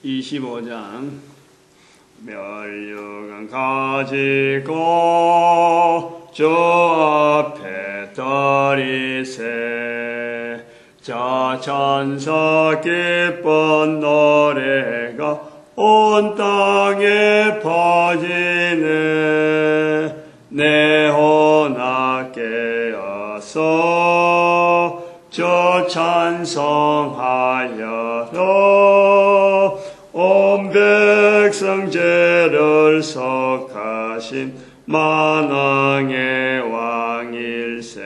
25장 멸류관 가지고 주 앞에 들이세 자 천사 기쁜 노래가 온 땅에 퍼지네 내 혼아 깨어서 주 찬송하여라 온 백성 죄를 속하신 만왕의 왕일세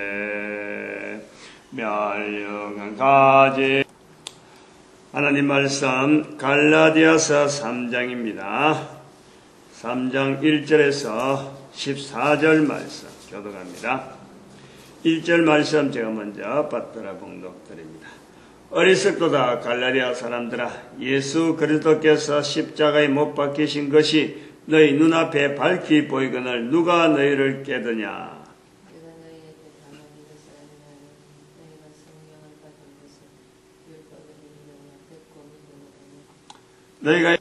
멸류관 가지 하나님 말씀 갈라디아서 3장입니다. 3장 1절에서 14절 말씀 교독합니다. 1절 말씀 제가 먼저 받들어 봉독드립니다. 어리석도다 갈라디아 사람들아 예수 그리스도께서 십자가에 못 박히신 것이 너희 눈앞에 밝히 보이거늘 누가 너희를 깨드냐. 너희가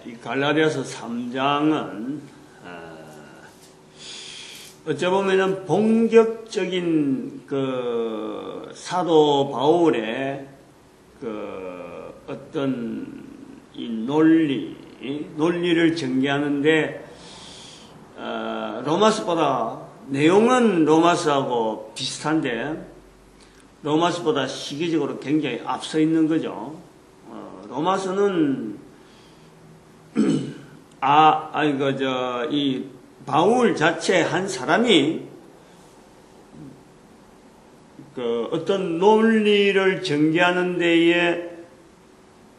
이 갈라디아서 3장은 어찌 보면은 본격적인 그 사도 바울의 그 어떤 이 논리를 전개하는데 로마서보다 내용은 로마서하고 비슷한데 로마서보다 시기적으로 굉장히 앞서 있는 거죠. 로마서는 이 바울 자체 한 사람이 그 어떤 논리를 전개하는 데에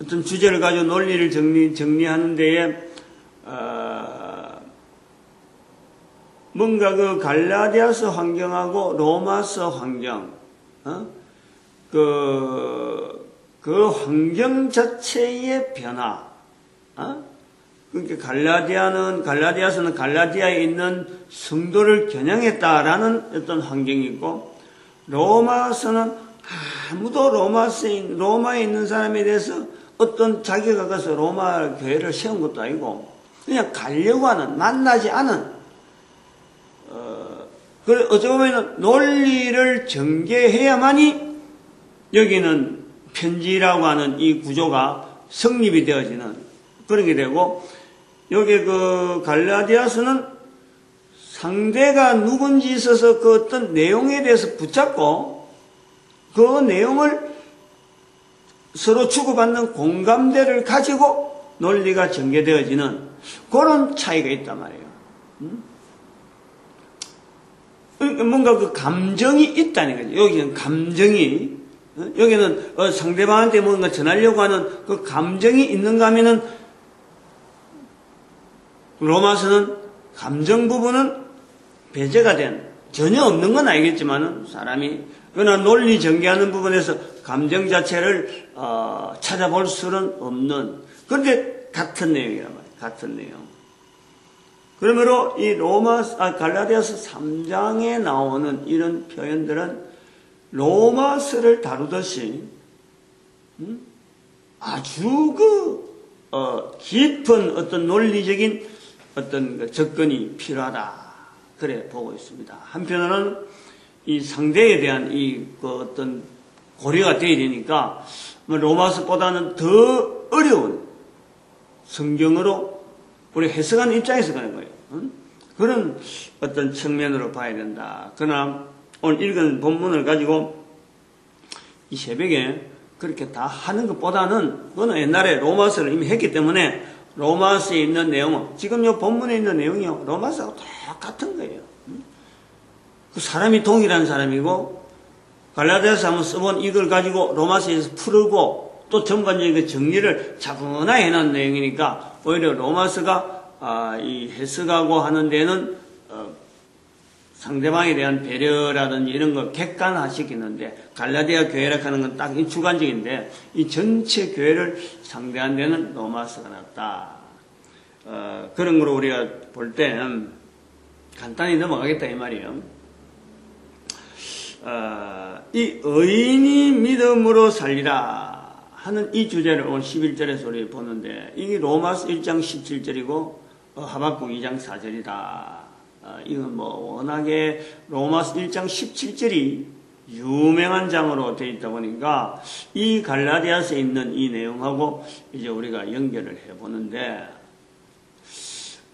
어떤 주제를 가지고 논리를 정리하는 데에 뭔가 그 갈라디아서 환경하고 로마서 환경 그 환경 자체의 변화 그러니까 갈라디아서는 갈라디아에 있는 성도를 겨냥했다라는 어떤 환경이 있고 로마서는 아무도 로마에 있는 사람에 대해서 어떤 자기가 가서 로마 교회를 세운 것도 아니고 그냥 가려고 하는 만나지 않은 어찌 보면 논리를 전개해야만이 여기는 편지라고 하는 이 구조가 성립이 되어지는 그런 게 되고 여기 그 갈라디아서는 상대가 누군지 있어서 그 어떤 내용에 대해서 붙잡고 그 내용을 서로 주고받는 공감대를 가지고 논리가 전개되어지는 그런 차이가 있단 말이에요. 그러니까 뭔가 그 감정이 있다는 거죠. 여기는 감정이 여기는 상대방한테 뭔가 전하려고 하는 그 감정이 있는가 하면은 로마서는 감정 부분은 배제가 된 전혀 없는 건 아니겠지만은 사람이 그러나 논리 전개하는 부분에서 감정 자체를 찾아볼 수는 없는 그런데 같은 내용이란 말이에요. 같은 내용. 그러므로 이 갈라디아서 3장에 나오는 이런 표현들은 로마서를 다루듯이 아주 깊은 어떤 논리적인 어떤 접근이 필요하다. 그래 보고 있습니다. 한편으로는 이 상대에 대한 어떤 고려가 되어야 되니까 로마서보다는 더 어려운 성경으로 우리 해석하는 입장에서 가는 거예요. 그런 어떤 측면으로 봐야 된다. 그러나 오늘 읽은 본문을 가지고 이 새벽에 그렇게 다 하는 것보다는 그거는 옛날에 로마서를 이미 했기 때문에 로마서에 있는 내용은 지금 이 본문에 있는 내용이요 로마서하고 똑같은 거예요. 그 사람이 동일한 사람이고 갈라디아서 한번 써본 이걸 가지고 로마서에서 풀고 또 전반적인 정리를 차분하게 해놓은 내용이니까 오히려 로마서가 이 해석하고 하는 데는 상대방에 대한 배려라든지 이런 걸 객관화시키는데 갈라디아 교회라고 하는 건 딱 주관적인데 이 전체 교회를 상대한 데는 로마서가 낫다. 그런 걸 우리가 볼 때 간단히 넘어가겠다 이 말이에요. 이 의인이 믿음으로 살리라 하는 이 주제를 오늘 11절에서 우리 보는데, 이게 로마서 1장 17절이고 하박국 2장 4절이다. 이건 뭐 워낙에 로마서 1장 17절이 유명한 장으로 되어 있다 보니까 이 갈라디아서에 있는 이 내용하고 이제 우리가 연결을 해보는데,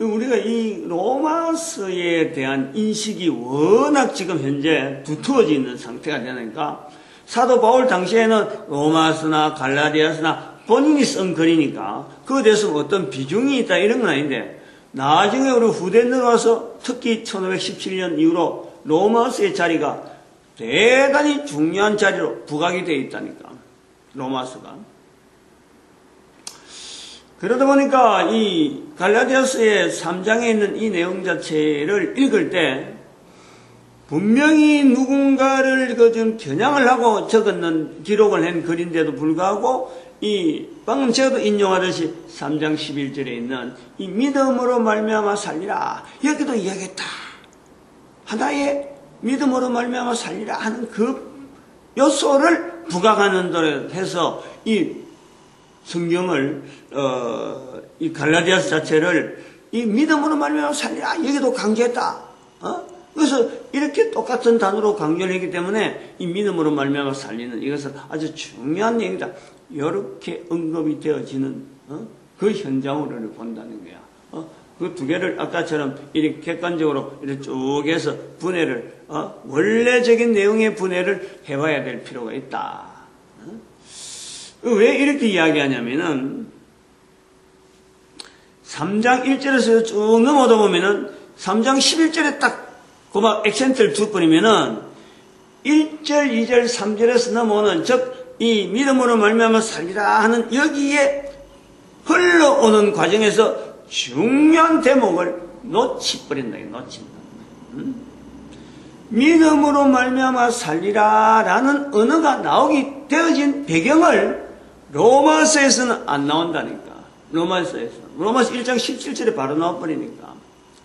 우리가 이 로마서에 대한 인식이 워낙 지금 현재 두터워져 있는 상태가 되니까, 사도 바울 당시에는 로마서나 갈라디아서나 본인이 쓴 글이니까 그거에 대해서 어떤 비중이 있다 이런 건 아닌데, 나중에 우리 후대인들 와서 특히 1517년 이후로 로마서의 자리가 대단히 중요한 자리로 부각이 되어 있다니까, 로마서가. 그러다 보니까 이 갈라디아서의 3장에 있는 이 내용 자체를 읽을 때 분명히 누군가를 좀 겨냥을 하고 적었는 기록을 한 글인데도 불구하고, 이 방금 제가도 인용하듯이 3장 11절에 있는 이 믿음으로 말미암아 살리라, 여기도 이야기했다. 하나의 믿음으로 말미암아 살리라 하는 그 요소를 부각하는 대로 해서 이 성경을 이 갈라디아서 자체를 이 믿음으로 말미암아 살리라 여기도 강조했다. 그래서 이렇게 똑같은 단어로 강조를 했기 때문에 이 믿음으로 말미암아 살리는 이것은 아주 중요한 얘기다. 이렇게 언급이 되어지는 그 현장으로 본다는 거야. 그 두 개를 아까처럼 이렇게 객관적으로 이렇게 쭉 해서 분해를 원래적인 내용의 분해를 해봐야 될 필요가 있다. 왜 이렇게 이야기하냐면은 3장 1절에서 쭉 넘어다 보면은 3장 11절에 딱 고막 액센트를 두버리면은 1절, 2절, 3절에서 넘어오는 즉 이 믿음으로 말미암아 살리라 하는 여기에 흘러오는 과정에서 중요한 대목을 놓치버린다. 놓친다. 믿음으로 말미암아 살리라라는 언어가 나오게 되어진 배경을 로마서에서는 안 나온다니까. 로마서 1장 17절에 바로 나와버리니까.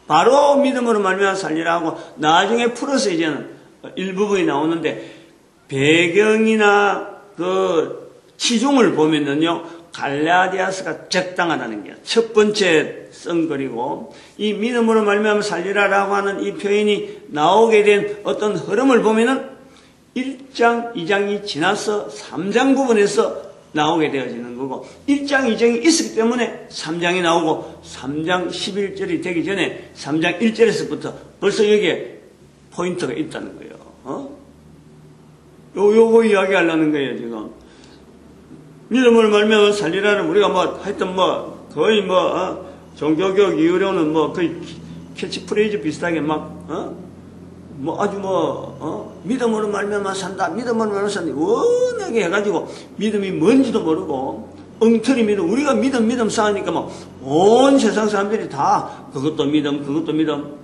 바로 믿음으로 말미암아 살리라 하고 나중에 풀어서 이제는 일부분이 나오는데, 배경이나 그 치중을 보면은요, 갈라디아서가 적당하다는 게 첫 번째 쓴 글이고, 이 믿음으로 말미암아 살리라라고 하는 이 표현이 나오게 된 어떤 흐름을 보면은 1장, 2장이 지나서 3장 부분에서 나오게 되어지는 거고, 1장, 2장이 있었기 때문에 3장이 나오고, 3장 11절이 되기 전에 3장 1절에서부터 벌써 여기에 포인트가 있다는 거예요. 요거 이야기하려는 거예요, 지금. 믿음을 말미암아 살리라는 우리가 하여튼 거의 종교교육 이후로는 거의 캐치프레이즈 비슷하게 아주 믿음으로 말미암아 산다, 믿음으로 말미암아 산다, 워낙에 해가지고 믿음이 뭔지도 모르고, 엉터리 믿음, 우리가 믿음 쌓으니까 온 세상 사람들이 다 그것도 믿음,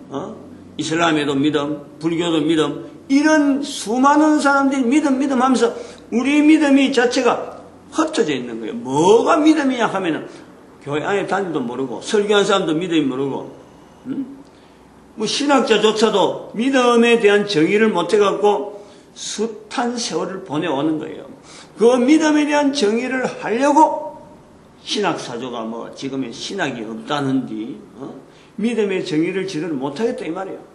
이슬람에도 믿음, 불교도 믿음, 이런 수많은 사람들이 믿음 하면서 우리 믿음이 자체가 흩어져 있는 거예요. 뭐가 믿음이냐 하면은 교회 안에 다니도 모르고, 설교한 사람도 믿음이 모르고, 신학자조차도 믿음에 대한 정의를 못해갖고 숱한 세월을 보내오는 거예요. 그 믿음에 대한 정의를 하려고 신학사조가 지금의 신학이 없다는디, 믿음의 정의를 제대로 못하겠다 이 말이에요.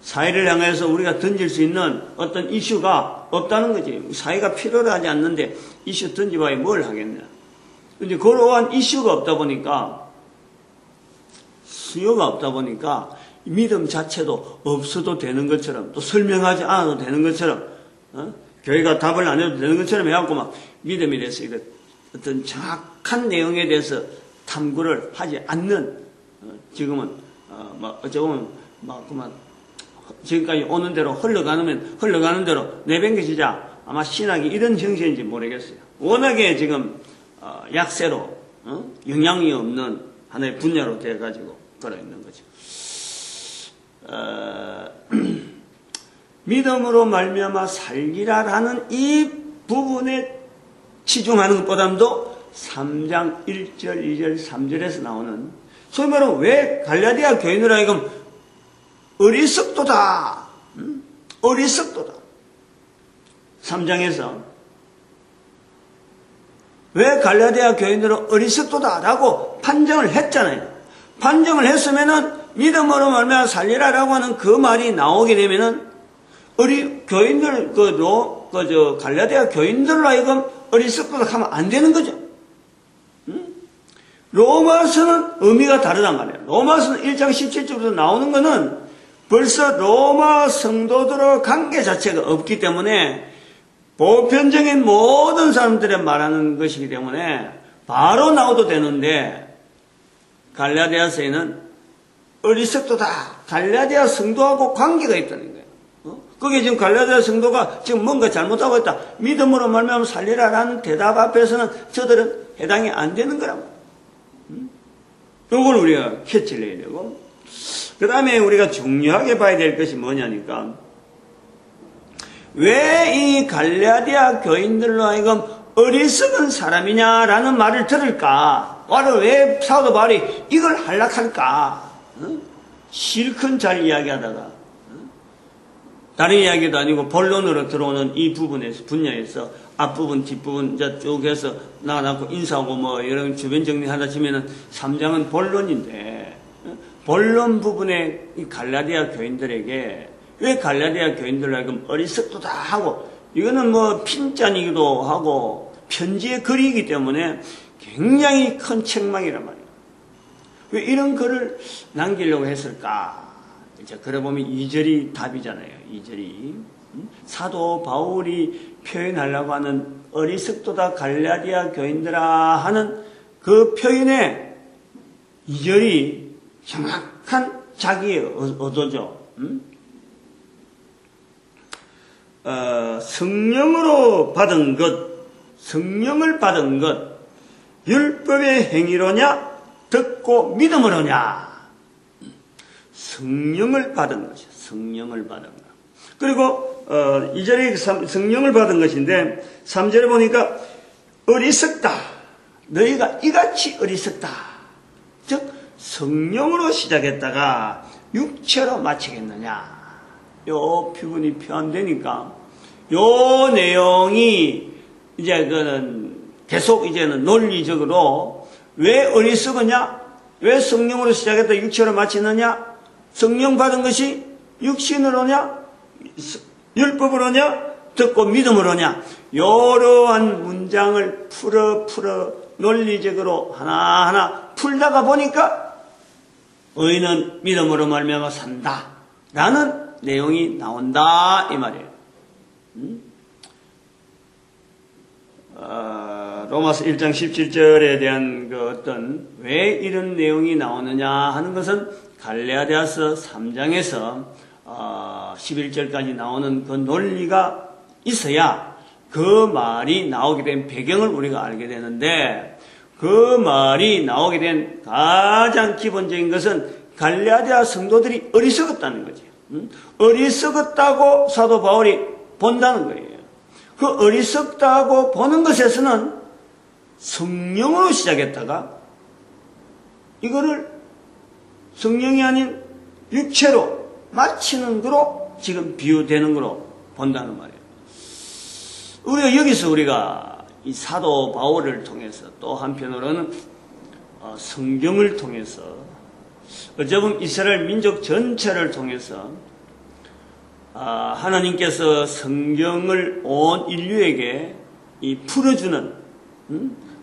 사회를 향해서 우리가 던질 수 있는 어떤 이슈가 없다는 거지. 사회가 필요로 하지 않는데 이슈 던지봐야 뭘 하겠냐. 근데 그러한 이슈가 없다 보니까, 수요가 없다 보니까 믿음 자체도 없어도 되는 것처럼, 또 설명하지 않아도 되는 것처럼, 교회가 답을 안 해도 되는 것처럼 해갖고 믿음에 대해서 어떤 정확한 내용에 대해서 탐구를 하지 않는, 지금은 어찌 보면 지금까지 오는 대로 흘러가는 대로 내뱉겨지자 아마 신학이 이런 형식인지 모르겠어요. 워낙에 지금 약세로 영향이 없는 하나의 분야로 돼가지고 걸어있는 거죠. 믿음으로 말미암아 살리라라는 이 부분에 치중하는 것보다도 3장 1절, 2절, 3절에서 나오는, 소위 말하면 왜 갈라디아 교인으로 하여금 어리석도다. 어리석도다. 3장에서 왜 갈라디아 교인들은 어리석도다라고 판정을 했잖아요. 판정을 했으면은 믿음으로 말미암아 살리라라고 하는 그 말이 나오게 되면은 교인들 갈라디아 교인들로 하여금 어리석도다 하면 안 되는 거죠. 로마서는 의미가 다르단 말이에요. 로마서는 1장 17절부터 나오는 거는 벌써 로마 성도들의 관계 자체가 없기 때문에 보편적인 모든 사람들의 말하는 것이기 때문에 바로 나오도 되는데, 갈라디아서에는 어리석도다, 갈라디아 성도하고 관계가 있다는 거예요. 거기에 지금 갈라디아 성도가 지금 뭔가 잘못하고 있다, 믿음으로 말미암아 살리라라는 대답 앞에서는 저들은 해당이 안 되는 거라고. 이걸 우리가 캐치를 해야 되고, 그 다음에 우리가 중요하게 봐야 될 것이 뭐냐니까, 왜 이 갈라디아 교인들로 하여금 어리석은 사람이냐라는 말을 들을까? 왜 사도 바울이 이걸 할락할까? 실컷 잘 이야기하다가 다른 이야기도 아니고 본론으로 들어오는 이 부분에서, 분야에서 앞부분 뒷부분 이제 쭉 해서 나가고 인사하고 뭐 이런 주변 정리하다 치면은 3장은 본론인데, 본론 부분에 이 갈라디아 교인들에게 왜 갈라디아 교인들로 하여금 어리석도다 하고, 이거는 뭐 핀잔이기도 하고 편지의 글이기 때문에 굉장히 큰 책망이란 말이에요. 왜 이런 글을 남기려고 했을까? 이제 그래 보면 2절이 답이잖아요. 2절이 사도 바울이 표현하려고 하는 어리석도다 갈라디아 교인들아 하는 그 표현에 2절이 정확한 자기의 의도죠. 성령으로 받은 것, 성령을 받은 것, 율법의 행위로냐, 듣고 믿음으로냐. 성령을 받은 것이야. 성령을 받은 것. 그리고 2절에 성령을 받은 것인데 3절에 보니까 어리석다. 너희가 이같이 어리석다. 즉 성령으로 시작했다가 육체로 마치겠느냐. 요 표현이 표현되니까 요 내용이 이제 그는 계속 이제는 논리적으로 왜 어리석으냐? 왜 성령으로 시작했다 육체로 마치느냐? 성령 받은 것이 육신으로냐? 율법으로냐? 듣고 믿음으로냐? 여러한 문장을 풀어 논리적으로 하나하나 풀다가 보니까 의인은 믿음으로 말미암아 산다 라는 내용이 나온다 이 말이에요. 로마서 1장 17절에 대한 그 어떤 왜 이런 내용이 나오느냐 하는 것은 갈라디아서 3장에서 11절까지 나오는 그 논리가 있어야 그 말이 나오게 된 배경을 우리가 알게 되는데, 그 말이 나오게 된 가장 기본적인 것은 갈라디아 성도들이 어리석었다는 거죠. 어리석었다고 사도 바울이 본다는 거예요. 그 어리석다고 보는 것에서는 성령으로 시작했다가 이거를 성령이 아닌 육체로 마치는 거로 지금 비유되는 거로 본다는 말이에요. 우리가 이 사도 바울을 통해서 또 한편으로는 성경을 통해서 어쩌면 이스라엘 민족 전체를 통해서 하나님께서 성경을 온 인류에게 풀어주는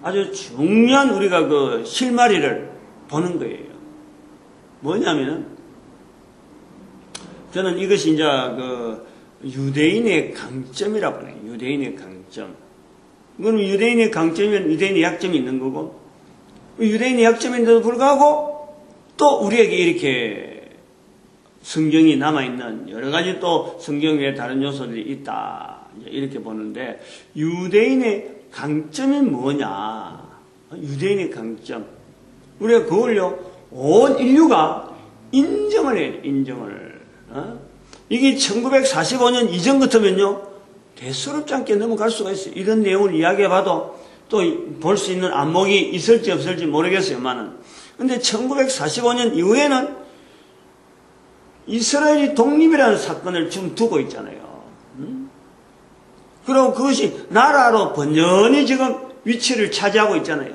아주 중요한 우리가 그 실마리를 보는 거예요. 뭐냐면은 저는 이것이 이제 그 유대인의 강점이라고 해요. 유대인의 강점. 이거는 유대인의 강점이면 유대인의 약점이 있는 거고, 유대인의 약점인데도 불구하고 또 우리에게 이렇게 성경이 남아있는 여러 가지 또 성경 외에 다른 요소들이 있다. 이렇게 보는데, 유대인의 강점이 뭐냐? 유대인의 강점. 우리가 그걸요, 온 인류가 인정을 해요. 인정을. 이게 1945년 이전 같으면요, 대수롭지 않게 넘어갈 수가 있어요. 이런 내용을 이야기해봐도 또 볼 수 있는 안목이 있을지 없을지 모르겠어요만은. 근데 1945년 이후에는 이스라엘이 독립이라는 사건을 좀 두고 있잖아요. 그리고 그것이 나라로 번연히 지금 위치를 차지하고 있잖아요.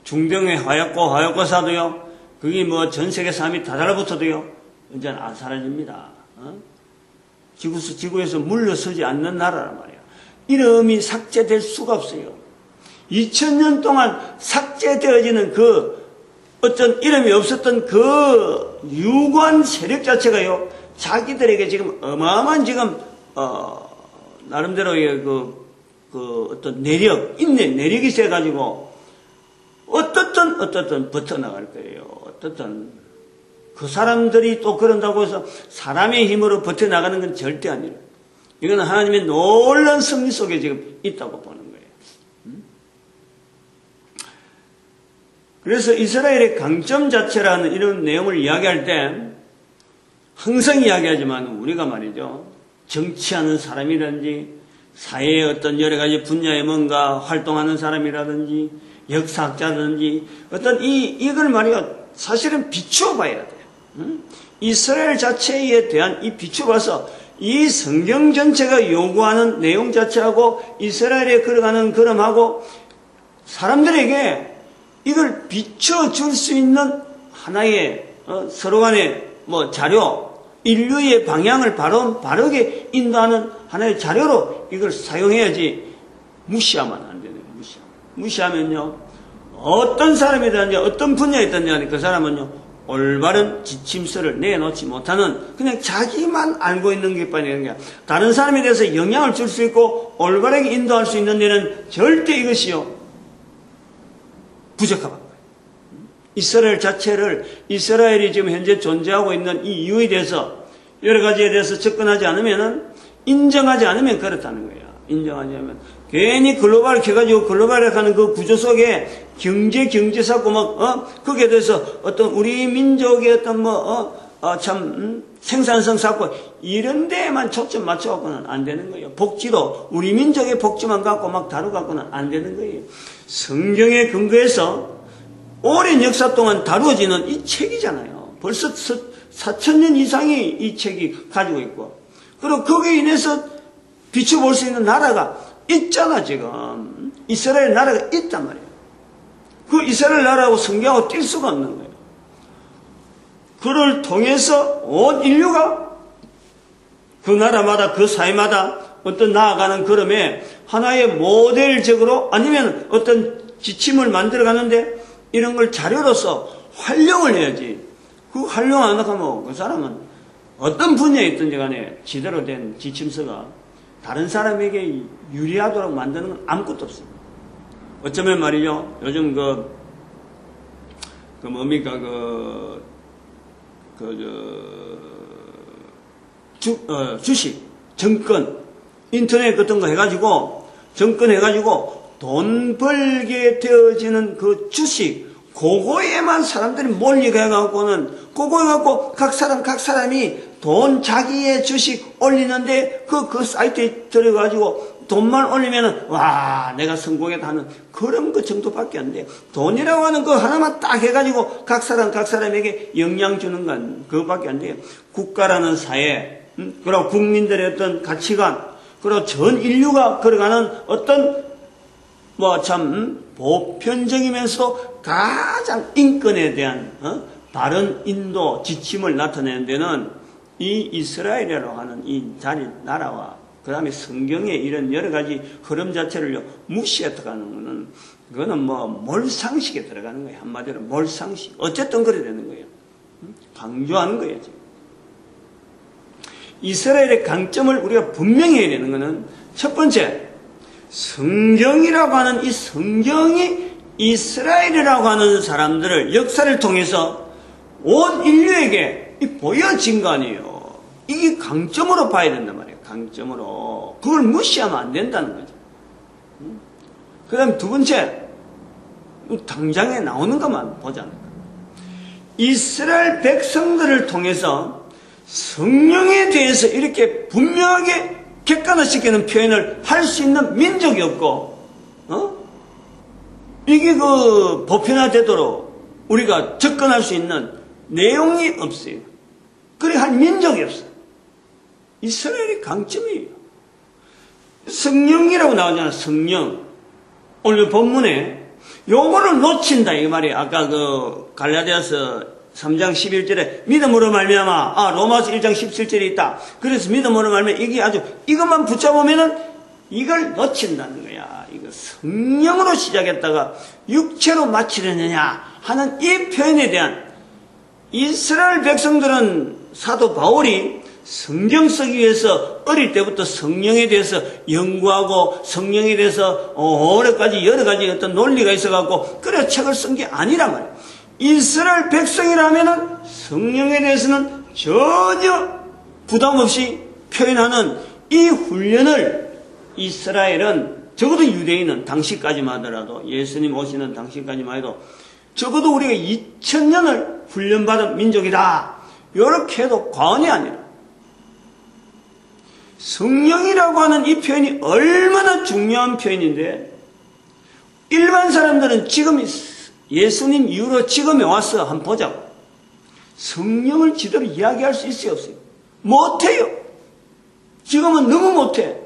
중동의 화약고사도요, 그게 뭐 전 세계 사람이 다 달라붙어도요, 이제는 안 사라집니다. 지구에서 물러서지 않는 나라란 말이에요. 이름이 삭제될 수가 없어요. 2000년 동안 삭제되어지는 그 어떤 이름이 없었던 그 유관 세력 자체가요, 자기들에게 지금 어마어마한 지금, 나름대로의 그 어떤 내력이 있어가지고, 어떻든 버텨나갈 거예요. 어떻든. 그 사람들이 또 그런다고 해서 사람의 힘으로 버텨나가는 건 절대 아니에요. 이건 하나님의 놀라운 섭리 속에 지금 있다고 보는 거예요. 그래서 이스라엘의 강점 자체라는 이런 내용을 이야기할 때 항상 이야기하지만 우리가 말이죠. 정치하는 사람이라든지 사회의 어떤 여러 가지 분야에 뭔가 활동하는 사람이라든지 역사학자라든지 어떤 이걸 말이요. 사실은 비추어 봐야 돼요. 이스라엘 자체에 대한 이 비추어봐서 이 성경 전체가 요구하는 내용 자체하고 이스라엘에 걸어가는 걸음하고 사람들에게 이걸 비춰줄 수 있는 하나의 서로 간의 뭐 자료, 인류의 방향을 바르게 인도하는 하나의 자료로 이걸 사용해야지 무시하면 안 되는 거예요. 무시하면요 어떤 사람이든지 어떤 분야에 있든지 그 사람은요 올바른 지침서를 내놓지 못하는 그냥 자기만 알고 있는 것뿐이 아니라 다른 사람에 대해서 영향을 줄 수 있고 올바르게 인도할 수 있는 데는 절대 이것이요 부적합한 거예요. 이스라엘 자체를 이스라엘이 지금 현재 존재하고 있는 이 이유에 대해서 여러 가지에 대해서 접근하지 않으면은 인정하지 않으면 그렇다는 거예요. 인정하지 않으면 괜히 글로벌 켜가지고 글로벌에 가는 그 구조 속에 경제 쌓고 거기에 대해서 어떤 우리 민족의 어떤 생산성 쌓고 이런 데에만 초점 맞춰갖고는 안 되는 거예요. 복지도 우리 민족의 복지만 갖고 막 다루갖고는 안 되는 거예요. 성경에 근거해서 오랜 역사 동안 다루어지는 이 책이잖아요. 벌써 4000년 이상이 이 책이 가지고 있고 그리고 거기에 인해서 비춰볼 수 있는 나라가 있잖아. 지금 이스라엘 나라가 있단 말이에요. 그 이스라엘 나라하고 성경하고 뛸 수가 없는 거예요. 그를 통해서 온 인류가 그 나라마다 그 사회마다 어떤 나아가는 걸음에 하나의 모델적으로 아니면 어떤 지침을 만들어 가는데 이런 걸 자료로서 활용을 해야지. 그 활용 안 하면 그 사람은 어떤 분야에 있든지 간에 제대로 된 지침서가 다른 사람에게 유리하도록 만드는 건 아무것도 없습니다. 어쩌면 말이죠. 요즘 주식, 정권, 인터넷 같은 거 해가지고, 정권 해가지고, 돈 벌게 되어지는 그 주식, 그거에만 사람들이 몰리가갖고는, 그거 해갖고 각 사람이 돈 자기의 주식 올리는데, 그 사이트에 들어가지고, 돈만 올리면은, 와, 내가 성공했다 하는 그런 것 정도밖에 안 돼. 돈이라고 하는 거 하나만 딱 해가지고 각 사람에게 영향 주는 건 그것밖에 안 돼요. 국가라는 사회, 그리고 국민들의 어떤 가치관, 그리고 전 인류가 걸어가는 어떤 보편적이면서도 가장 인권에 대한 바른 인도, 지침을 나타내는 데는 이 이스라엘이라고 하는 이 나라와 그 다음에 성경의 이런 여러 가지 흐름 자체를 무시했다는 거는 그거는 몰상식에 들어가는 거예요. 한마디로 몰상식. 어쨌든 그래 되는 거예요. 강조하는 거예요. 지금. 이스라엘의 강점을 우리가 분명히 해야 되는 거는 첫 번째, 성경이라고 하는 이 성경이 이스라엘이라고 하는 사람들을 역사를 통해서 온 인류에게 보여진 거 아니에요. 이게 강점으로 봐야 된단 말이에요. 강점으로. 그걸 무시하면 안 된다는 거죠. 그 다음에 두 번째, 당장에 나오는 것만 보자는 거예요. 이스라엘 백성들을 통해서 성령에 대해서 이렇게 분명하게 객관화시키는 표현을 할 수 있는 민족이 없고, 이게 보편화되도록 우리가 접근할 수 있는 내용이 없어요. 그래 할 민족이 없어요. 이스라엘의 강점이에요. 성령이라고 나오잖아요. 성령. 오늘 본문에 요거를 놓친다 이 말이에요. 아까 그 갈라디아서 3장 11절에 믿음으로 말미암아, 로마서 1장 17절에 있다. 그래서 믿음으로 말미암아 이게 아주 이것만 붙잡으면은 이걸 놓친다는 거야. 이거 성령으로 시작했다가 육체로 마치려느냐 하는 이 표현에 대한 이스라엘 백성들은 사도 바울이 성경 쓰기 위해서 어릴 때부터 성령에 대해서 연구하고 성령에 대해서 오래까지 여러 가지 어떤 논리가 있어갖고 그래 책을 쓴 게 아니란 말이에요. 이스라엘 백성이라면은 성령에 대해서는 전혀 부담 없이 표현하는 이 훈련을 이스라엘은 적어도 유대인은 당시까지만 하더라도 예수님 오시는 당시까지만 해도 적어도 우리가 2000년을 훈련받은 민족이다. 이렇게 해도 과언이 아니라 성령이라고 하는 이 표현이 얼마나 중요한 표현인데 일반 사람들은 지금 예수님 이후로 지금에 와서 한번 보자고. 성령을 제대로 이야기할 수 있어요, 없어요? 못해요. 지금은 너무 못해.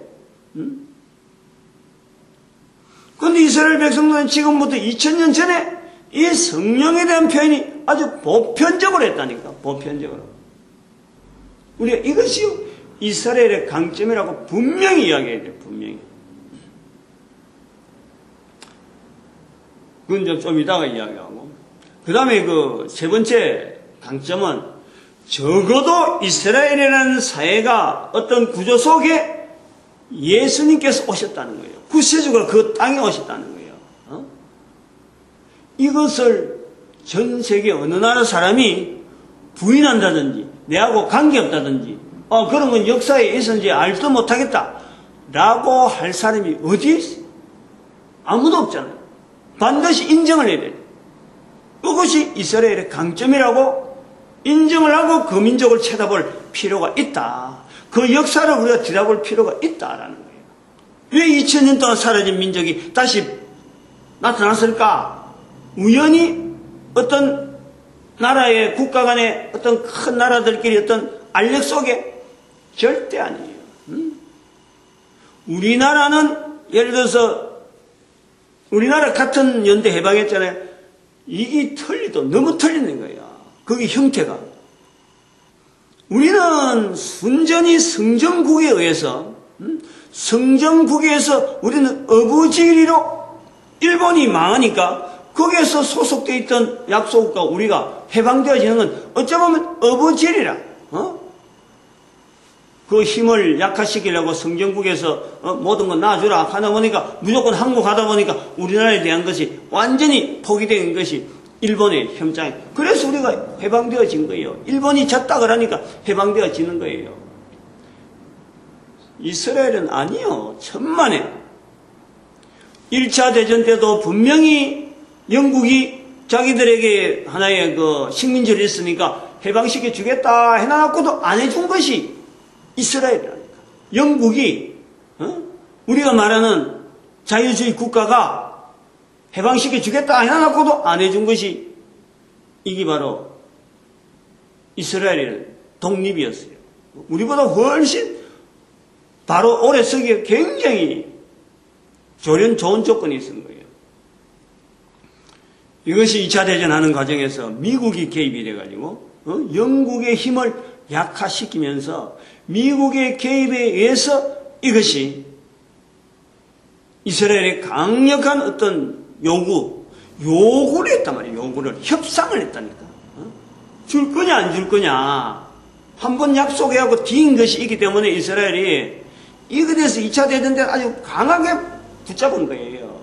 그런데 이스라엘 백성들은 지금부터 2000년 전에 이 성령에 대한 표현이 아주 보편적으로 했다니까. 보편적으로. 우리가 이것이 이스라엘의 강점이라고 분명히 이야기해야 돼요. 분명히. 그건 좀 이따가 이야기하고. 그 다음에 그 세 번째 강점은 적어도 이스라엘이라는 사회가 어떤 구조 속에 예수님께서 오셨다는 거예요. 구세주가 그 땅에 오셨다는 거예요. 이것을 전 세계 어느 나라 사람이 부인한다든지 내하고 관계없다든지 그런 건 역사에 있었는지 알지도 못하겠다 라고 할 사람이 어디 있어요? 아무도 없잖아요. 반드시 인정을 해야 돼요. 그것이 이스라엘의 강점이라고 인정을 하고 그 민족을 쳐다볼 필요가 있다. 그 역사를 우리가 들여다볼 필요가 있다라는 거예요. 왜 2000년 동안 사라진 민족이 다시 나타났을까? 우연히 어떤 나라의 국가 간의 어떤 큰 나라들끼리 어떤 알력 속에 절대 아니에요. 우리나라는 예를 들어서 우리나라 같은 연대 해방했잖아요. 이게 틀리도 너무 틀리는 거야. 그게 형태가. 우리는 순전히 성정국에 의해서 성정국에서 우리는 어부지리로 일본이 망하니까 거기에서 소속되어 있던 약소국가 우리가 해방되어지는 건 어쩌면 어부지리라. 그 힘을 약화시키려고 성정국에서 모든 거 놔주라 하다 보니까 무조건 한국 하다 보니까 우리나라에 대한 것이 완전히 포기된 것이 일본의 협장이. 그래서 우리가 해방되어진 거예요. 일본이 졌다 그러니까 해방되어지는 거예요. 이스라엘은 아니요. 천만에 1차 대전 때도 분명히 영국이 자기들에게 하나의 그 식민지를 했으니까 해방시켜 주겠다 해놔놓고도 안 해준 것이 이스라엘이라니까. 영국이 우리가 말하는 자유주의 국가가 해방시켜 주겠다 해놔놓고도 안 해준 것이 이게 바로 이스라엘의 독립이었어요. 우리보다 훨씬 바로 오래 서기에 굉장히 좋은 조건이 있는 거예요. 이것이 2차 대전하는 과정에서 미국이 개입이 돼가지고 영국의 힘을 약화시키면서 미국의 개입에 의해서 이것이 이스라엘의 강력한 어떤 요구를 했단 말이에요. 요구를. 협상을 했다니까. 줄 거냐 안 줄 거냐. 한번 약속해하고 뒤인 것이 있기 때문에 이스라엘이 이것에 대해서 2차 대전 때 아주 강하게 붙잡은 거예요.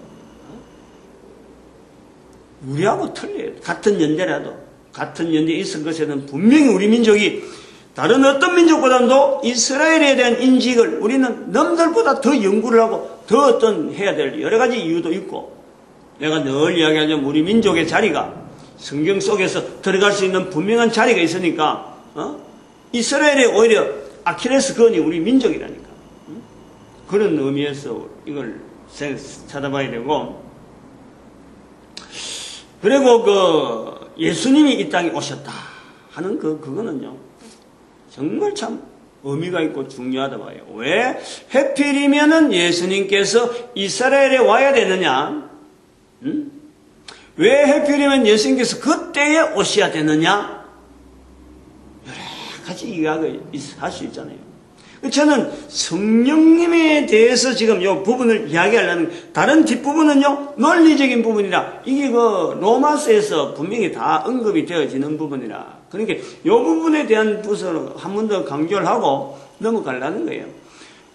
우리하고 틀려요. 같은 연대라도. 같은 연대에 있은 것에는 분명히 우리 민족이 다른 어떤 민족보다도 이스라엘에 대한 인식을 우리는 남들보다 더 연구를 하고 더 어떤 해야 될 여러 가지 이유도 있고 내가 늘 이야기하자면 우리 민족의 자리가 성경 속에서 들어갈 수 있는 분명한 자리가 있으니까 이스라엘의 오히려 아킬레스건이 우리 민족이라니까. 그런 의미에서 이걸 찾아봐야 되고 그리고 그 예수님이 이 땅에 오셨다 하는 그거는요 정말 참 의미가 있고 중요하다 봐요. 왜? 해필이면은 예수님께서 이스라엘에 와야 되느냐? 왜 해필이면 예수님께서 그때에 오셔야 되느냐? 여러 가지 이야기를 할 수 있잖아요. 저는 성령님에 대해서 지금 이 부분을 이야기하려는, 다른 뒷부분은요, 논리적인 부분이라, 이게 로마서에서 분명히 다 언급이 되어지는 부분이라, 그러니까 이 부분에 대한 부분을 한 번 더 강조를 하고 넘어가려는 거예요.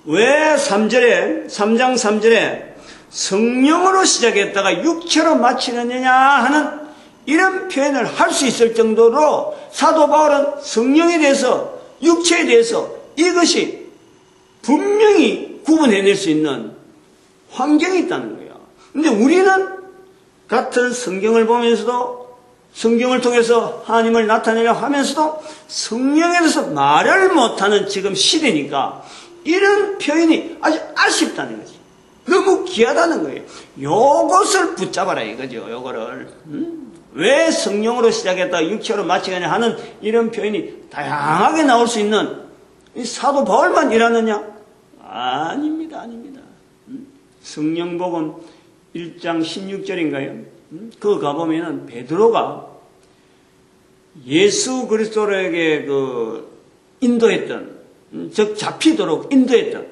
왜 3장 3절에 성령으로 시작했다가 육체로 마치느냐 하는 이런 표현을 할 수 있을 정도로 사도 바울은 성령에 대해서, 육체에 대해서 이것이 분명히 구분해낼 수 있는 환경이 있다는 거예요. 근데 우리는 같은 성경을 보면서도, 성경을 통해서 하나님을 나타내려 하면서도 성령에 대해서 말을 못하는 지금 시대니까 이런 표현이 아주 아쉽다는 거지. 너무 귀하다는 거예요. 요것을 붙잡아라 이거죠. 요거를. 왜 성령으로 시작했다 육체로 마치느냐 하는 이런 표현이 다양하게 나올 수 있는 이 사도 바울만 일하느냐? 아닙니다. 아닙니다. 성령복음 1장 16절인가요? 그거 가보면은 베드로가 예수 그리스도에게 인도했던, 즉 잡히도록 인도했던,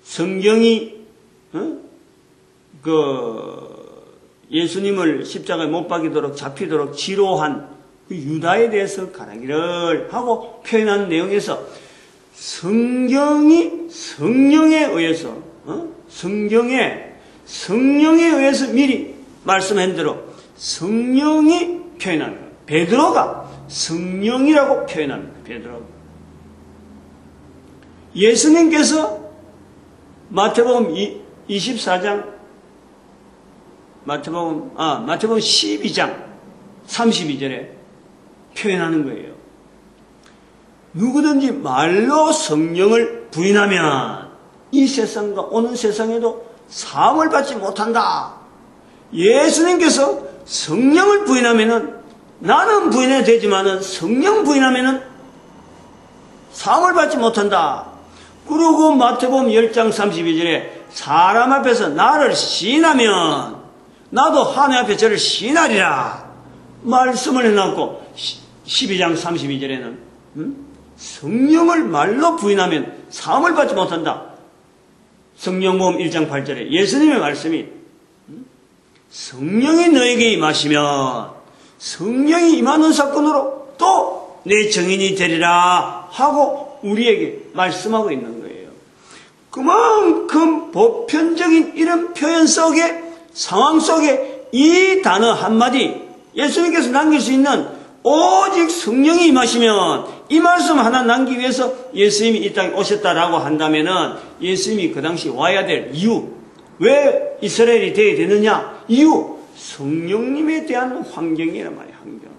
성경이 예수님을 십자가에 못 박이도록 잡히도록 지로한 그 유다에 대해서 가라기를 하고 표현한 내용에서 성경이 성령에 의해서 성령에 의해서 미리 말씀한 대로 성령이 표현하는 거예요. 베드로가 성령이라고 표현합니다. 베드로가. 예수님께서 마태복음 24장 마태복음 12장 32절에 표현하는 거예요. 누구든지 말로 성령을 부인하면 이 세상과 오는 세상에도 사함을 받지 못한다. 예수님께서 성령을 부인하면은, 나는 부인해도 되지만은 성령 부인하면은 사함을 받지 못한다. 그리고 마태복음 10장 32절에 사람 앞에서 나를 시인하면 나도 하나님 앞에 저를 시인하리라 말씀을 해놨고, 12장 32절에는 성령을 말로 부인하면 사함을 받지 못한다. 성령복음 1장 8절에 예수님의 말씀이 성령이 너에게 임하시면 성령이 임하는 사건으로 또 내 증인이 되리라 하고 우리에게 말씀하고 있는 거예요. 그만큼 보편적인 이런 표현 속에, 상황 속에 이 단어 한마디, 예수님께서 남길 수 있는 오직 성령이 임하시면, 이 말씀 하나 남기기 위해서 예수님이 이 땅에 오셨다라고 한다면은 예수님이 그 당시 와야 될 이유, 왜 이스라엘이 되어야 되느냐? 이유, 성령님에 대한 환경이란 말이에요. 환경.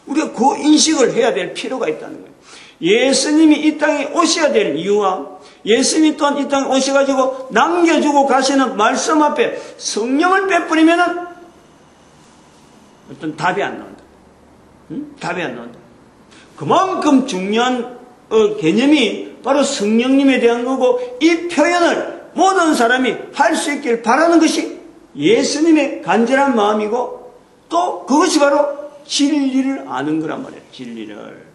우리가 그 인식을 해야 될 필요가 있다는 거예요. 예수님이 이 땅에 오셔야 될 이유와 예수님이 또한 이 땅에 오셔가지고 남겨주고 가시는 말씀 앞에 성령을 빼버리면은 어떤 답이 안 나온다. 답이 안 나온다. 그만큼 중요한 개념이 바로 성령님에 대한 거고, 이 표현을 모든 사람이 할 수 있길 바라는 것이 예수님의 간절한 마음이고, 또 그것이 바로 진리를 아는 거란 말이에요. 진리를.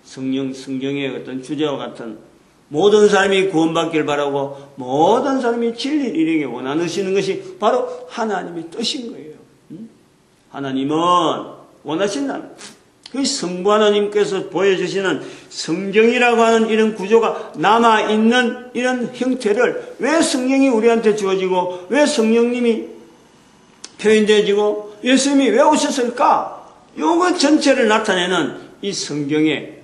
성경의 어떤 주제와 같은 모든 사람이 구원받기를 바라고 모든 사람이 진리를 이루기 원하시는 것이 바로 하나님의 뜻인 거예요. 하나님은 원하신다는, 그 성부 하나님께서 보여주시는 성경이라고 하는 이런 구조가 남아있는 이런 형태를 왜 성령이 우리한테 주어지고, 왜 성령님이 표현되어지고, 예수님이 왜 오셨을까? 요거 전체를 나타내는 이 성경에,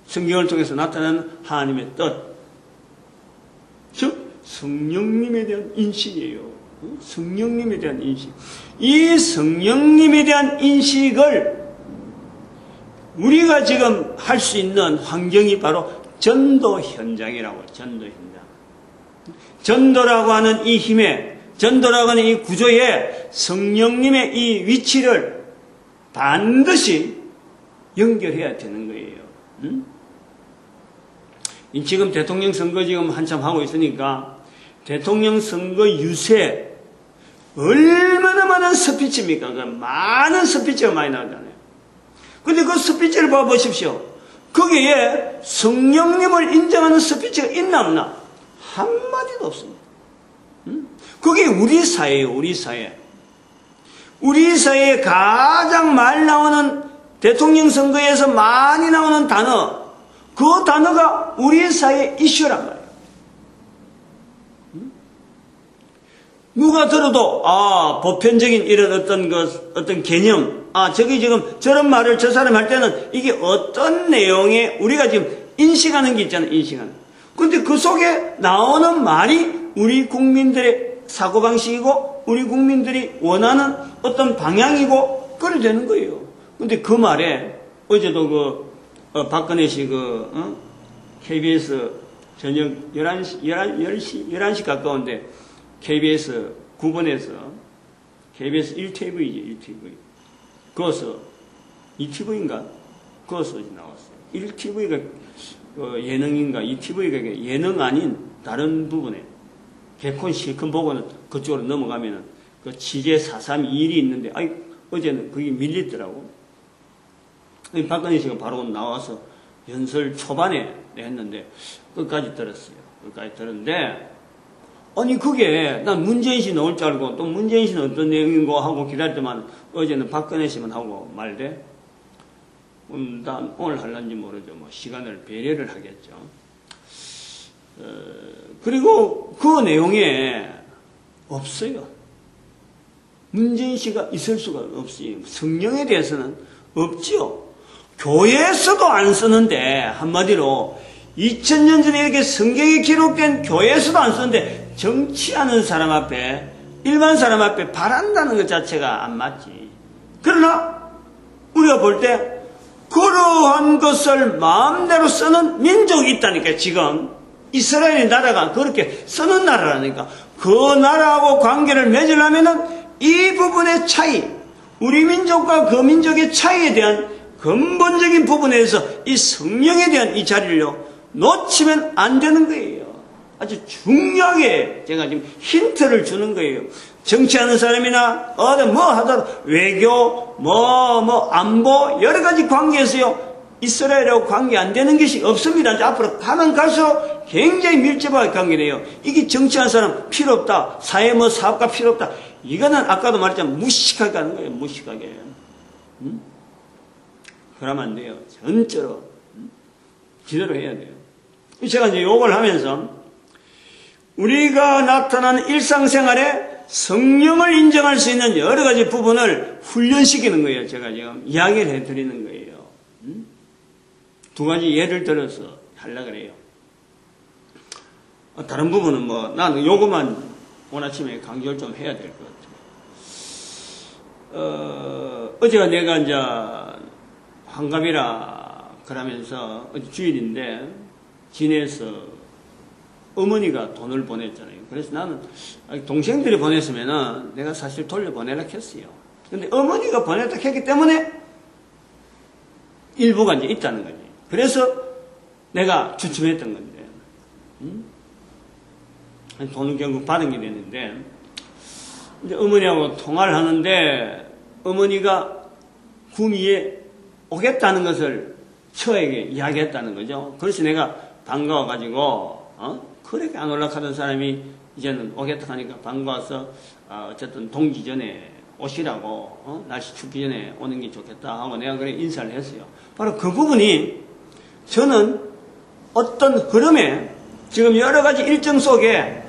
성경을 통해서 나타나는 하나님의 뜻, 즉 성령님에 대한 인식이에요. 성령님에 대한 인식. 이 성령님에 대한 인식을 우리가 지금 할 수 있는 환경이 바로 전도 현장이라고. 전도 현장. 전도라고 하는 이 힘에, 전도라고 하는 이 구조에 성령님의 이 위치를 반드시 연결해야 되는 거예요. 지금 대통령 선거 지금 한참 하고 있으니까 대통령 선거 유세 얼마나 많은 스피치입니까? 그 많은 스피치가 많이 나오잖아요. 근데 그 스피치를 봐보십시오. 거기에 성령님을 인정하는 스피치가 있나 없나? 한마디도 없습니다. 그게 우리 사회예요, 우리 사회. 우리 사회에 가장 말 나오는 대통령 선거에서 많이 나오는 단어, 그 단어가 우리 사회의 이슈란 말이에요. 누가 들어도, 보편적인 이런 어떤 개념, 저기 지금 저런 말을 저 사람 할 때는 이게 어떤 내용에 우리가 지금 인식하는 게 있잖아요, 인식하는. 근데 그 속에 나오는 말이 우리 국민들의 사고방식이고, 우리 국민들이 원하는 어떤 방향이고, 그래 되는 거예요. 근데 그 말에, 어제도 박근혜 씨 KBS 저녁 11시 가까운데, KBS 9번에서, KBS 1TV지, 1TV. 그것서, 2TV인가? 그것서 나왔어요. 1TV가 예능인가? 2TV가 예능 아닌 다른 부분에, 개콘 실컷 보고는 그쪽으로 넘어가면은, 그 취재 432일이 있는데, 어제는 그게 밀리더라고. 박근혜 씨가 바로 나와서 연설 초반에 했는데, 끝까지 들었어요. 끝까지 들었는데, 그게, 난 문재인 씨 나올 줄 알고, 또 문재인 씨는 어떤 내용인고 하고 기다렸더만, 어제는 박근혜 씨만 하고 말대. 난 오늘 할란지 모르죠. 시간을 배려를 하겠죠. 그리고 그 내용에 없어요. 문재인 씨가 있을 수가 없어요. 성령에 대해서는 없지요. 교회에서도 안 쓰는데, 한마디로, 2000년 전에 이렇게 성경에 기록된 교회에서도 안 쓰는데, 정치하는 사람 앞에, 일반 사람 앞에 바란다는 것 자체가 안 맞지. 그러나, 우리가 볼 때, 그러한 것을 마음대로 쓰는 민족이 있다니까, 지금. 이스라엘 나라가 그렇게 쓰는 나라라니까. 그 나라하고 관계를 맺으려면은, 이 부분의 차이, 우리 민족과 그 민족의 차이에 대한 근본적인 부분에서 이 성령에 대한 이 자리를요, 놓치면 안 되는 거예요. 아주 중요하게 제가 지금 힌트를 주는 거예요. 정치하는 사람이나 하더라도 외교, 안보 여러 가지 관계에서요, 이스라엘하고 관계 안 되는 것이 없습니다. 이제 앞으로 가면 갈수록 굉장히 밀접하게 관계돼요. 이게 정치하는 사람 필요 없다. 사회 사업가 필요 없다. 이거는 아까도 말했지만 무식하게 하는 거예요. 무식하게. 그러면 안 돼요. 전적으로 제대로 해야 돼요. 제가 이제 욕을 하면서 우리가 나타나는 일상생활에 성령을 인정할 수 있는 여러 가지 부분을 훈련시키는 거예요. 제가 지금 이야기를 해드리는 거예요. 두 가지 예를 들어서 하려고 그래요. 다른 부분은 나는 요것만 오늘 아침에 강조를 좀 해야 될 것 같아요. 어제가 내가 이제 환갑이라 그러면서 주일인데 진해에서 어머니가 돈을 보냈잖아요. 그래서 나는 동생들이 보냈으면은 내가 사실 돌려보내라 했어요. 근데 어머니가 보냈다 했기 때문에 일부가 이제 있다는 거지. 그래서 내가 추첨했던 건데, 돈은 결국 받은 게 됐는데, 이제 어머니하고 통화를 하는데 어머니가 구미에 오겠다는 것을 처에게 이야기했다는 거죠. 그래서 내가 반가워가지고, 그렇게 안 올라가던 사람이 이제는 오겠다 하니까 반가워서, 어쨌든 동기 전에 오시라고, 날씨 춥기 전에 오는 게 좋겠다 하고 내가 그래 인사를 했어요. 바로 그 부분이 저는 어떤 흐름에 지금 여러 가지 일정 속에,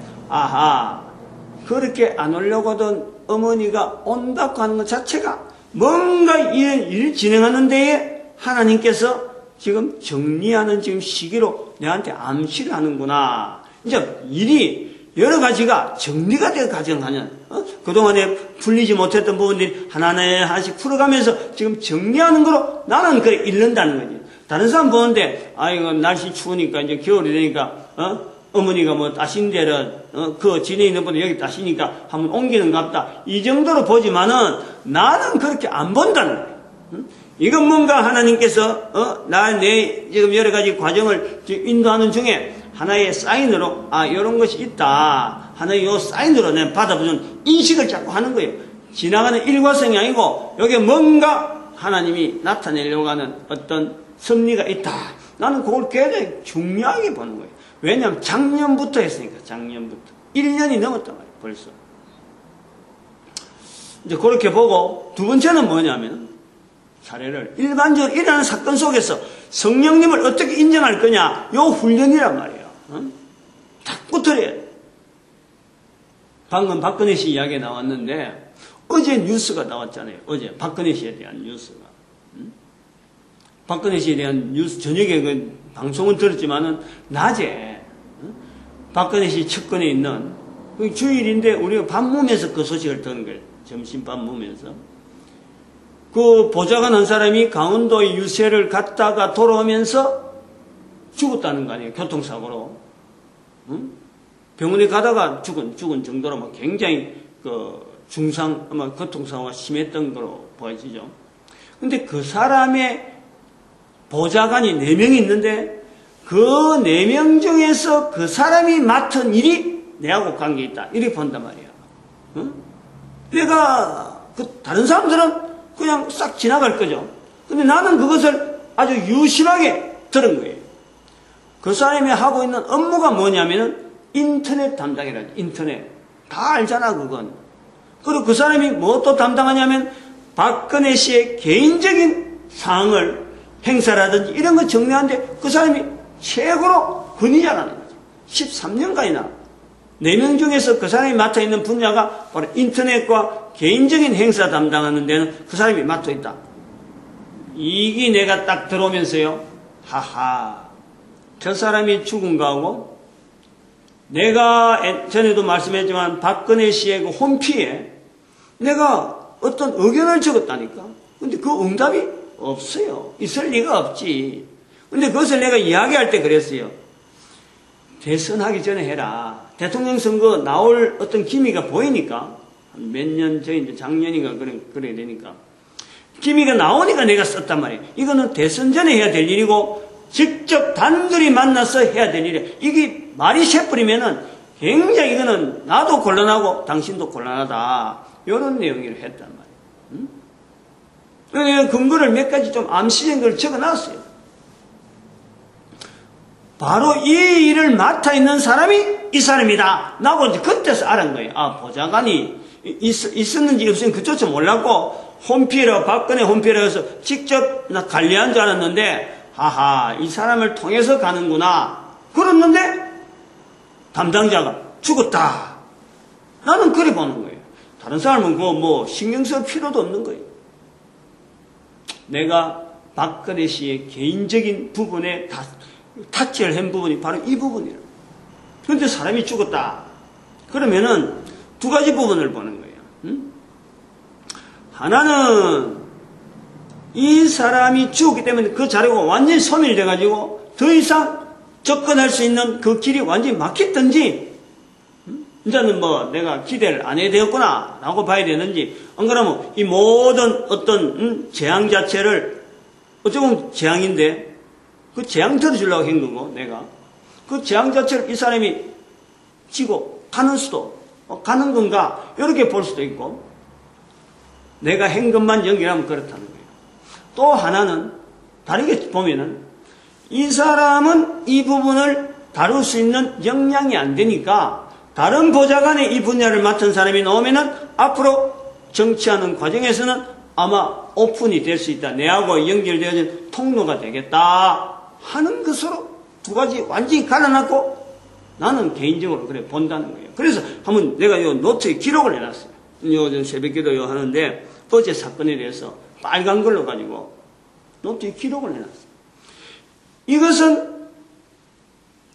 그렇게 안 오려고 하던 어머니가 온다고 하는 것 자체가 뭔가 이런 일 진행하는 데에 하나님께서 지금 정리하는 지금 시기로 내한테 암시를 하는구나. 이제 일이 여러 가지가 정리가 되어 가정하는, 그동안에 풀리지 못했던 부분들이 하나씩 풀어가면서 지금 정리하는 거로 나는 그래 읽는다는 거지. 다른 사람 보는데, 이거 날씨 추우니까 이제 겨울이 되니까, 어머니가 따신 데를, 그 진해 있는 분들 여기 따시니까 한번 옮기는 것 같다. 이 정도로 보지만은 나는 그렇게 안 본다는 거예요. 이건 뭔가 하나님께서 내 지금 여러 가지 과정을 인도하는 중에 하나의 사인으로 이런 것이 있다. 하나의 요 사인으로 내가 받아보는 인식을 자꾸 하는 거예요. 지나가는 일과성이 아니고 여기에 뭔가 하나님이 나타내려고 하는 어떤 섭리가 있다. 나는 그걸 굉장히 중요하게 보는 거예요. 왜냐하면 작년부터 했으니까, 작년부터. 1년이 넘었단 말이에요, 벌써. 이제 그렇게 보고, 두 번째는 뭐냐면, 사례를, 일반적으로 일어나는 사건 속에서 성령님을 어떻게 인정할 거냐, 요 훈련이란 말이에요. 자꾸 들어야 돼. 방금 박근혜 씨 이야기가 나왔는데, 어제 뉴스가 나왔잖아요. 어제, 박근혜 씨에 대한 뉴스가. 박근혜 씨에 대한 뉴스, 저녁에 그 방송은 들었지만은, 낮에, 박근혜 씨 측근에 있는, 주일인데 우리가 밥 먹으면서 그 소식을 듣는 거예요. 점심밥 먹으면서. 그 보좌관 한 사람이 강원도의 유세를 갔다가 돌아오면서 죽었다는 거 아니에요. 교통사고로. 병원에 가다가 죽은 정도로 뭐 굉장히 아마 교통사고가 심했던 거로 보여지죠. 근데 그 사람의 보좌관이 4명이 있는데 그 4명 중에서 그 사람이 맡은 일이 내하고 관계 있다. 이렇게 본단 말이야. 내가 다른 사람들은 그냥 싹 지나갈 거죠. 근데 나는 그것을 아주 유심하게 들은 거예요. 그 사람이 하고 있는 업무가 뭐냐면은 인터넷 담당이라죠. 인터넷. 다 알잖아, 그건. 그리고 그 사람이 뭐 또 담당하냐면 박근혜 씨의 개인적인 사항을 행사라든지 이런 거 정리하는데 그 사람이 최고로 권위자라는 거죠. 13년간이나 4명 중에서 그 사람이 맡아 있는 분야가 바로 인터넷과 개인적인 행사 담당하는 데는 그 사람이 맡아 있다. 이게 내가 딱 들어오면서요. 하하. 저 사람이 죽은 거하고 내가 전에도 말씀했지만 박근혜 씨의 그 홈피에 내가 어떤 의견을 적었다니까. 근데 그 응답이 없어요. 있을 리가 없지. 근데 그것을 내가 이야기할 때 그랬어요. 대선하기 전에 해라. 대통령 선거 나올 어떤 기미가 보이니까 몇 년 전 이제 작년인가 그래야 되니까 기미가 나오니까 내가 썼단 말이에요. 이거는 대선 전에 해야 될 일이고 직접 단둘이 만나서 해야 될 일이에요. 이게 말이 새뿌리면은 굉장히 이거는 나도 곤란하고 당신도 곤란하다. 이런 내용을 했단 말이에요. 근거를 몇 가지 좀 암시적인 걸 적어놨어요. 바로 이 일을 맡아 있는 사람이 이 사람이다. 나고 이제 그때서 알은 거예요. 보좌관이 있었는지 없었는지 그조차 몰랐고, 박근혜 홈피에라 해서 직접 나 관리한 줄 알았는데, 하하, 이 사람을 통해서 가는구나. 그랬는데, 담당자가 죽었다. 나는 그래 보는 거예요. 다른 사람은 그거 뭐 신경 쓸 필요도 없는 거예요. 내가 박근혜 씨의 개인적인 부분에 타치를 한 부분이 바로 이 부분이에요. 그런데 사람이 죽었다. 그러면은 두 가지 부분을 보는 거예요. 하나는 이 사람이 죽었기 때문에 그 자료가 완전히 소멸돼가지고 더 이상 접근할 수 있는 그 길이 완전히 막혔든지, 이제는 뭐 내가 기대를 안 해야 되었구나 라고 봐야 되는지, 안 그러면 이 모든 어떤 재앙 자체를 어쩌면 재앙인데 그 재앙 들어주려고 한 거고, 내가 그 재앙 자체를 이 사람이 지고 가는 수도 가는 건가 이렇게 볼 수도 있고, 내가 한 것만 연결하면 그렇다는 거예요. 또 하나는 다르게 보면은 이 사람은 이 부분을 다룰 수 있는 역량이 안 되니까 다른 보좌관의 이 분야를 맡은 사람이 나오면은 앞으로 정치하는 과정에서는 아마 오픈이 될 수 있다. 내하고 연결되어진 통로가 되겠다 하는 것으로 두 가지 완전히 갈라놨고, 나는 개인적으로 그래 본다는 거예요. 그래서 한번 내가 요 노트에 기록을 해놨어요. 요즘 새벽기도 하는데 어제 사건에 대해서 빨간 걸로 가지고 노트에 기록을 해놨어요. 이것은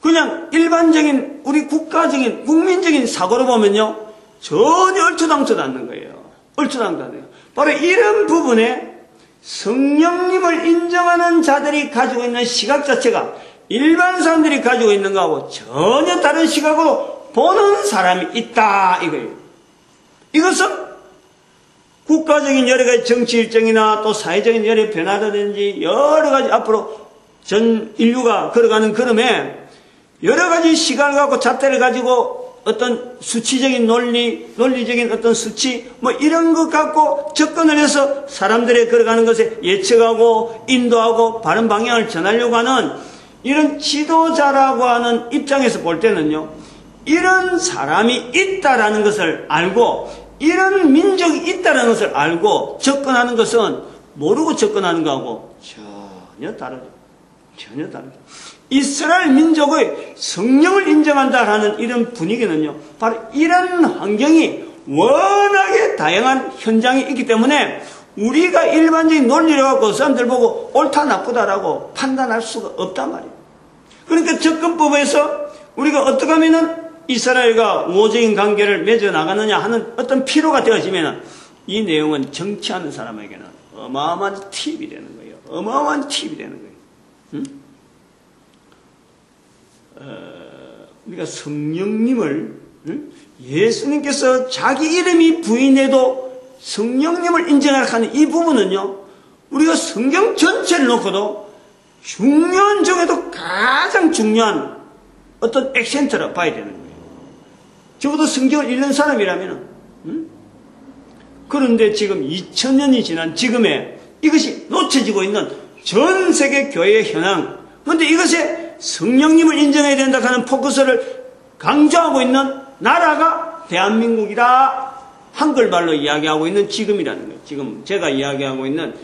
그냥 일반적인 우리 국가적인 국민적인 사고로 보면요 전혀 얼토당토도 않는 거예요. 얼토당토도 않아요. 바로 이런 부분에 성령님을 인정하는 자들이 가지고 있는 시각 자체가 일반 사람들이 가지고 있는 거하고 전혀 다른 시각으로 보는 사람이 있다 이거예요. 이것은 국가적인 여러 가지 정치 일정이나 또 사회적인 여러 변화라든지 여러 가지 앞으로 전 인류가 걸어가는 걸음에 여러 가지 시간을 갖고 잣대를 가지고 어떤 수치적인 논리적인 어떤 수치, 뭐 이런 것 갖고 접근을 해서 사람들의 걸어가는 것에 예측하고 인도하고 바른 방향을 전하려고 하는 이런 지도자라고 하는 입장에서 볼 때는요, 이런 사람이 있다라는 것을 알고, 이런 민족이 있다라는 것을 알고 접근하는 것은 모르고 접근하는 것하고 전혀 다르죠. 전혀 다르죠. 이스라엘 민족의 성령을 인정한다라는 이런 분위기는요, 바로 이런 환경이 워낙에 다양한 현장이 있기 때문에 우리가 일반적인 논리를 갖고 사람들 보고 옳다 나쁘다라고 판단할 수가 없단 말이에요. 그러니까 접근법에서 우리가 어떻게 하면은 이스라엘과 우호적인 관계를 맺어 나가느냐 하는 어떤 필요가 되어지면은 이 내용은 정치하는 사람에게는 어마어마한 팁이 되는 거예요. 어마어마한 팁이 되는 거예요. 응? 우리가 성령님을, 예수님께서 자기 이름이 부인해도 성령님을 인정하는 이 부분은요, 우리가 성경 전체를 놓고도 중요한 중에도 가장 중요한 어떤 액센트라 봐야 되는 거예요. 적어도 성경을 읽는 사람이라면, 그런데 지금 2000년이 지난 지금에 이것이 놓쳐지고 있는 전 세계 교회의 현황, 그런데 이것에 성령님을 인정해야 된다 하는 포커스를 강조하고 있는 나라가 대한민국이다. 한글말로 이야기하고 있는 지금이라는 거예요. 지금 제가 이야기하고 있는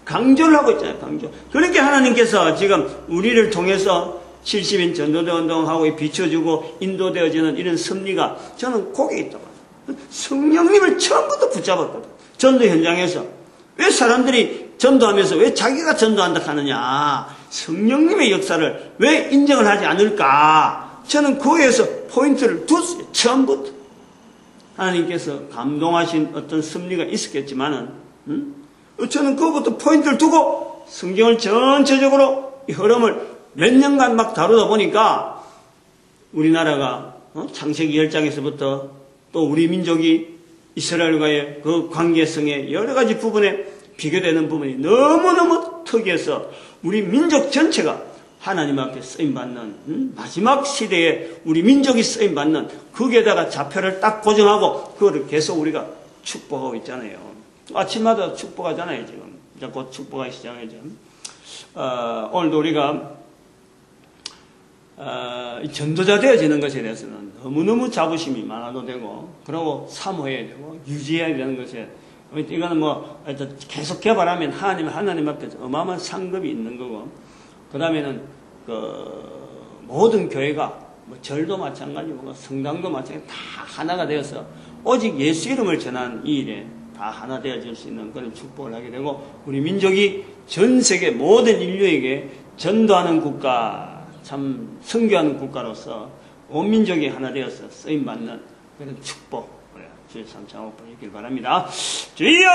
강조를 하고 있잖아요. 강조. 그렇게 하나님께서 지금 우리를 통해서 70인 전도대 운동하고 비춰주고 인도되어지는 이런 섭리가 저는 거기에 있다고 봐요. 성령님을 처음부터 붙잡았거든. 전도 현장에서. 왜 사람들이 전도하면서 왜 자기가 전도한다 하느냐. 성령님의 역사를 왜 인정을 하지 않을까. 저는 거기에서 포인트를 뒀어요. 처음부터. 하나님께서 감동하신 어떤 섭리가 있었겠지만은, 저는 그것부터 포인트를 두고 성경을 전체적으로 이 흐름을 몇 년간 막 다루다 보니까 우리나라가 창세기 10장에서부터 또 우리 민족이 이스라엘과의 그 관계성의 여러 가지 부분에 비교되는 부분이 너무너무 특이해서 우리 민족 전체가 하나님 앞에 쓰임받는 마지막 시대에 우리 민족이 쓰임받는 거기에다가 좌표를 딱 고정하고 그거를 계속 우리가 축복하고 있잖아요. 아침마다 축복하잖아요. 지금 이제 곧 축복하기 시작하죠. 오늘도 우리가 전도자 되어지는 것에 대해서는 너무너무 자부심이 많아도 되고, 그리고 사모해야 되고, 유지해야 되는 것에, 이거는 뭐, 계속 개발하면 하나님 앞에서 어마어마한 상급이 있는 거고, 그 다음에는, 모든 교회가, 뭐 절도 마찬가지고, 성당도 마찬가지고, 다 하나가 되어서, 오직 예수 이름을 전하는 이 일에 다 하나 되어질 수 있는 그런 축복을 하게 되고, 우리 민족이 전 세계 모든 인류에게 전도하는 국가, 참 선교하는 국가로서 온 민족이 하나 되어서 쓰임받는 그런 축복, 주의 삼창 오빠 있길 바랍니다. 주여!